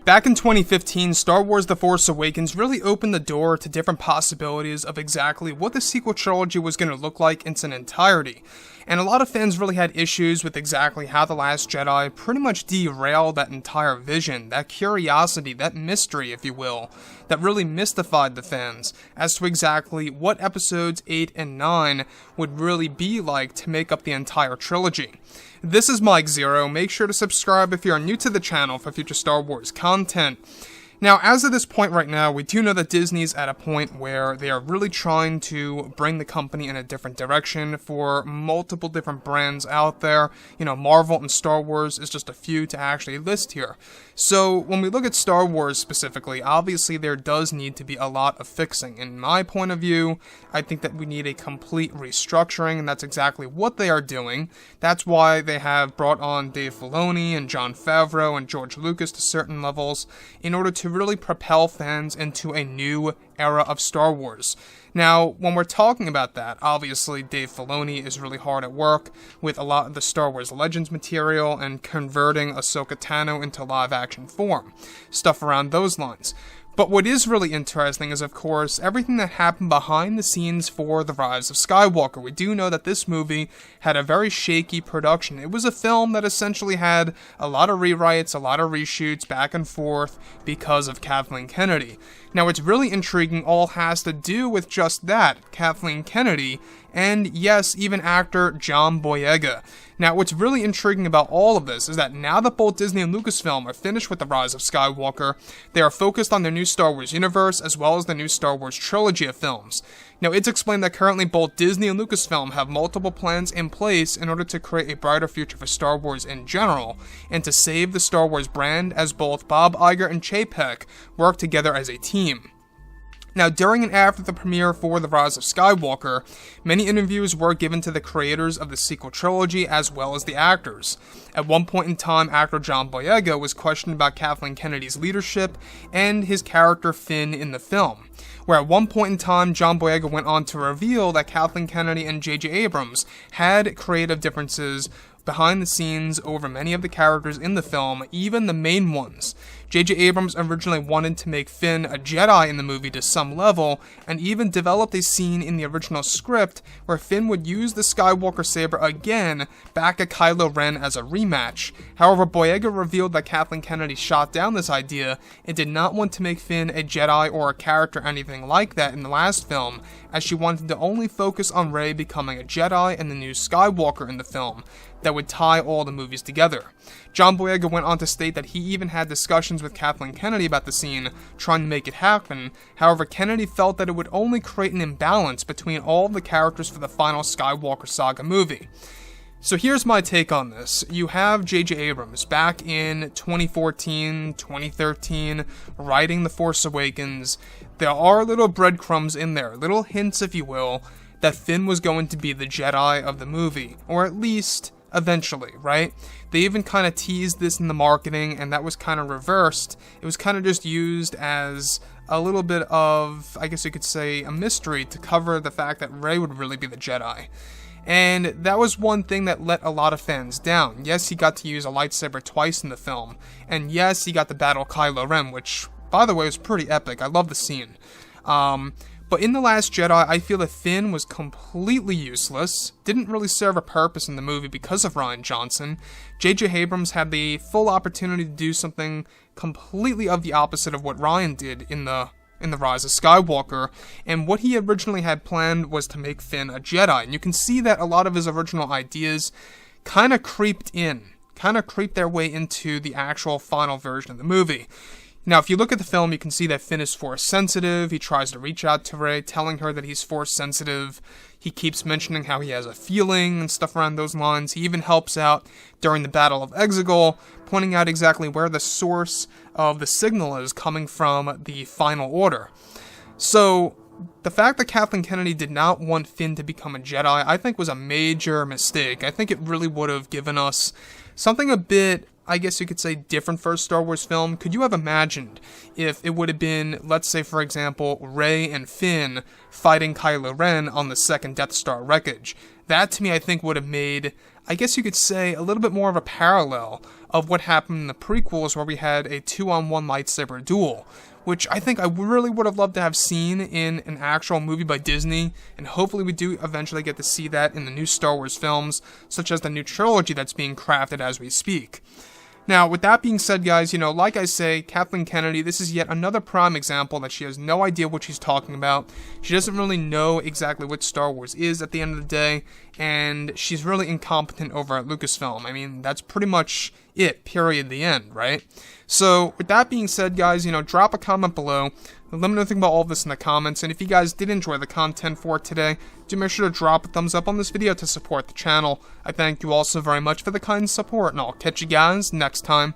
Back in 2015, Star Wars The Force Awakens really opened the door to different possibilities of exactly what the sequel trilogy was going to look like in its entirety. And a lot of fans really had issues with exactly how The Last Jedi pretty much derailed that entire vision, that curiosity, that mystery, if you will, that really mystified the fans as to exactly what episodes 8 and 9 would really be like to make up the entire trilogy. This is Mike Zero. Make sure to subscribe if you are new to the channel for future Star Wars content. Now, as of this point right now, we do know that Disney's at a point where they are really trying to bring the company in a different direction for multiple different brands out there. You know, Marvel and Star Wars is just a few to actually list here. So, when we look at Star Wars specifically, obviously there does need to be a lot of fixing. In my point of view, I think that we need a complete restructuring, and that's exactly what they are doing. That's why they have brought on Dave Filoni and Jon Favreau and George Lucas to certain levels in order to really propel fans into a new era of Star Wars. Now, when we're talking about that, obviously Dave Filoni is really hard at work with a lot of the Star Wars Legends material and converting Ahsoka Tano into live-action form. Stuff around those lines. But what is really interesting is, of course, everything that happened behind the scenes for The Rise of Skywalker. We do know that this movie had a very shaky production. It was a film that essentially had a lot of rewrites, a lot of reshoots back and forth because of Kathleen Kennedy. Now, what's really intriguing all has to do with just that, Kathleen Kennedy, and yes, even actor John Boyega. Now, what's really intriguing about all of this is that now that both Disney and Lucasfilm are finished with The Rise of Skywalker, they are focused on their new Star Wars universe as well as the new Star Wars trilogy of films. Now, it's explained that currently both Disney and Lucasfilm have multiple plans in place in order to create a brighter future for Star Wars in general, and to save the Star Wars brand as both Bob Iger and Chapek work together as a team. Now, during and after the premiere for The Rise of Skywalker, many interviews were given to the creators of the sequel trilogy as well as the actors. At one point in time, actor John Boyega was questioned about Kathleen Kennedy's leadership and his character Finn in the film, where at one point in time, John Boyega went on to reveal that Kathleen Kennedy and J.J. Abrams had creative differences behind the scenes over many of the characters in the film, even the main ones. J.J. Abrams originally wanted to make Finn a Jedi in the movie to some level, and even developed a scene in the original script where Finn would use the Skywalker saber again back at Kylo Ren as a rematch. However, Boyega revealed that Kathleen Kennedy shot down this idea and did not want to make Finn a Jedi or a character anything like that in the last film, as she wanted to only focus on Rey becoming a Jedi and the new Skywalker in the film that would tie all the movies together. John Boyega went on to state that he even had discussions with Kathleen Kennedy about the scene, trying to make it happen. However, Kennedy felt that it would only create an imbalance between all of the characters for the final Skywalker saga movie. So here's my take on this. You have J.J. Abrams back in 2014, 2013, writing The Force Awakens. There are little breadcrumbs in there, little hints, if you will, that Finn was going to be the Jedi of the movie, or at least eventually, right? They even kind of teased this in the marketing, and that was kind of reversed. It was kind of just used as a little bit of, I guess you could say, a mystery to cover the fact that Rey would really be the Jedi. And that was one thing that let a lot of fans down. Yes, he got to use a lightsaber twice in the film, and yes, he got to battle Kylo Ren, which, by the way, was pretty epic. I love the scene. But in The Last Jedi, I feel that Finn was completely useless, didn't really serve a purpose in the movie because of Rian Johnson. J.J. Abrams had the full opportunity to do something completely of the opposite of what Rian did in the Rise of Skywalker, and what he originally had planned was to make Finn a Jedi, and you can see that a lot of his original ideas kind of creeped their way into the actual final version of the movie. Now, if you look at the film, you can see that Finn is Force-sensitive. He tries to reach out to Rey, telling her that he's Force-sensitive. He keeps mentioning how he has a feeling and stuff around those lines. He even helps out during the Battle of Exegol, pointing out exactly where the source of the signal is coming from the Final Order. So, the fact that Kathleen Kennedy did not want Finn to become a Jedi, I think was a major mistake. I think it really would have given us something a bit, I guess you could say, different for a Star Wars film. Could you have imagined if it would have been, let's say, for example, Rey and Finn fighting Kylo Ren on the second Death Star wreckage? That, to me, I think would have made I guess you could say, a little bit more of a parallel of what happened in the prequels, where we had a 2-on-1 lightsaber duel, which I think I really would have loved to have seen in an actual movie by Disney, and hopefully we do eventually get to see that in the new Star Wars films, such as the new trilogy that's being crafted as we speak. Now, with that being said, guys, like I say, Kathleen Kennedy, this is yet another prime example that she has no idea what she's talking about. She doesn't really know exactly what Star Wars is at the end of the day, and she's really incompetent over at Lucasfilm. I mean, that's pretty much it, period, the end, right? So, with that being said, guys, drop a comment below. Let me know anything about all of this in the comments, and if you guys did enjoy the content for today, do make sure to drop a thumbs up on this video to support the channel. I thank you all so very much for the kind support, and I'll catch you guys next time.